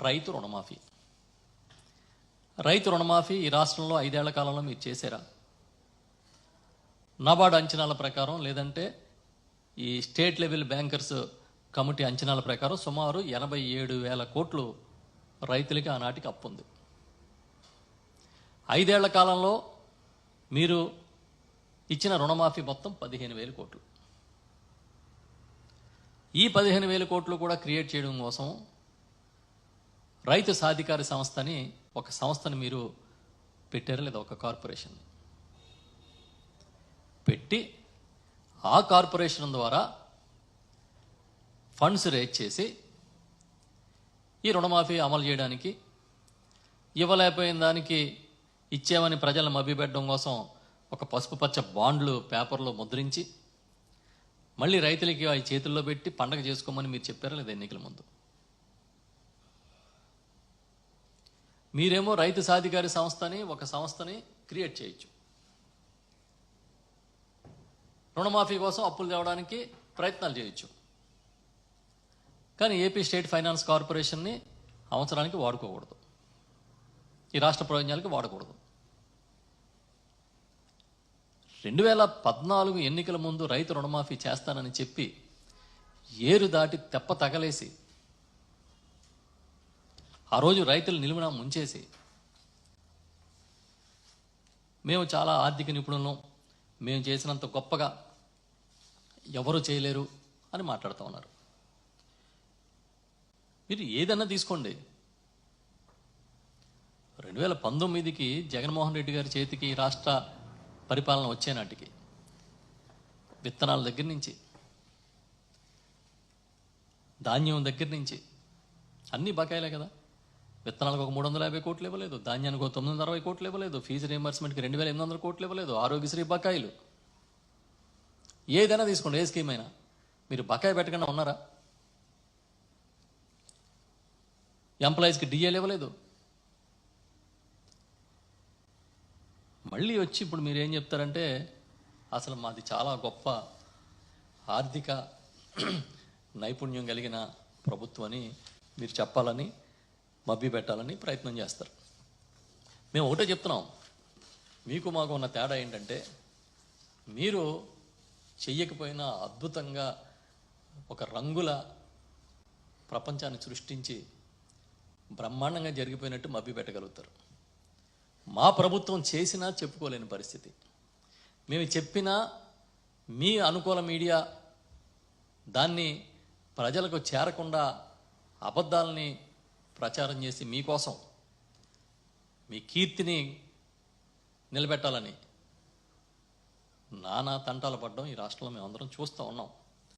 రైతు రుణమాఫీ. రైతు రుణమాఫీ ఈ రాష్ట్రంలో 5 ఏళ్ల కాలంలో మీరు చేశారా? నాబార్డు అంచనాల ప్రకారం, లేదంటే ఈ స్టేట్ లెవెల్ బ్యాంకర్స్ కమిటీ అంచనాల ప్రకారం సుమారు 87,000 కోట్లు రైతులకి ఆనాటికి అప్పు ఉంది. 5 ఏళ్ల కాలంలో మీరు ఇచ్చిన రుణమాఫీ మొత్తం 15,000 కోట్లు. ఈ 15,000 కోట్లు కూడా క్రియేట్ చేయడం కోసం రైతు సాధికార సంస్థని, ఒక సంస్థని మీరు పెట్టారు, లేదా ఒక కార్పొరేషన్ పెట్టి ఆ కార్పొరేషన్ ద్వారా ఫండ్స్ రేజ్ చేసి ఈ రుణమాఫీ అమలు చేయడానికి, ఇవ్వలేకపోయిన దానికి ఇచ్చామని ప్రజలను మభ్యపెట్టడం కోసం ఒక పసుపు పచ్చ బాండ్లు పేపర్లో ముద్రించి మళ్ళీ రైతులకి అవి చేతుల్లో పెట్టి పండగ చేసుకోమని మీరు చెప్పారా లేదా ఎన్నికల ముందు? మీరేమో రైతు సాధికారి సంస్థని, ఒక సంస్థని క్రియేట్ చేయొచ్చు, రుణమాఫీ కోసం అప్పులు తేవడానికి ప్రయత్నాలు చేయొచ్చు. కానీ ఏపీ స్టేట్ ఫైనాన్స్ కార్పొరేషన్ని అవసరానికి వాడుకోకూడదు, ఈ రాష్ట్ర ప్రయోజనాలకి వాడకూడదు. 2014 ఎన్నికల ముందు రైతు రుణమాఫీ చేస్తానని చెప్పి ఏరు దాటి తెప్ప తగలేసి ఆ రోజు రైతులు నిలువున ముంచేసి మేము చాలా ఆర్థిక నిపుణులం, మేము చేసినంత గొప్పగా ఎవరు చేయలేరు అని మాట్లాడుతూ ఉన్నారు. మీరు ఏదన్నా తీసుకోండి, 2019కి జగన్మోహన్ రెడ్డి గారి చేతికి రాష్ట్ర పరిపాలన వచ్చే నాటికి విత్తనాల దగ్గర నుంచి, ధాన్యం దగ్గర నుంచి అన్ని బకాయిలే కదా. విత్తనాలకు ఒక 350 కోట్లు ఇవ్వలేదు, ధాన్యానికి ఒక 960 కోట్లు ఇవ్వలేదు, ఫీజు రీఎంబర్స్మెంట్కి 2,800 కోట్లు ఇవ్వలేదు, ఆరోగ్యశ్రీ బకాయిలు. ఏదైనా తీసుకోండి, ఏ స్కీమ్ అయినా మీరు బకాయి పెట్టకుండా ఉన్నారా? ఎంప్లాయీస్కి డిఏలు ఇవ్వలేదు. మళ్ళీ వచ్చి ఇప్పుడు మీరు ఏం చెప్తారంటే అసలు మాది చాలా గొప్ప ఆర్థిక నైపుణ్యం కలిగిన ప్రభుత్వం అని మీరు చెప్పాలని, మభ్య పెట్టాలని ప్రయత్నం చేస్తారు. మేము ఒకటే చెప్తున్నాం, మీకు మాకు ఉన్న తేడా ఏంటంటే మీరు చెయ్యకపోయినా అద్భుతంగా ఒక రంగుల ప్రపంచాన్ని సృష్టించి బ్రహ్మాండంగా జరిగిపోయినట్టు మభ్య పెట్టగలుగుతారు. మా ప్రభుత్వం చేసినా చెప్పుకోలేని పరిస్థితి. మేము చెప్పినా మీ అనుకూల మీడియా దాన్ని ప్రజలకు చేరకుండా అబద్ధాలని ప్రచారం చేసి మీకోసం మీ కీర్తిని నిలబెట్టాలని నానా తంటాలు పడ్డం ఈ రాష్ట్రంలో మేము అందరం చూస్తూ ఉన్నాం.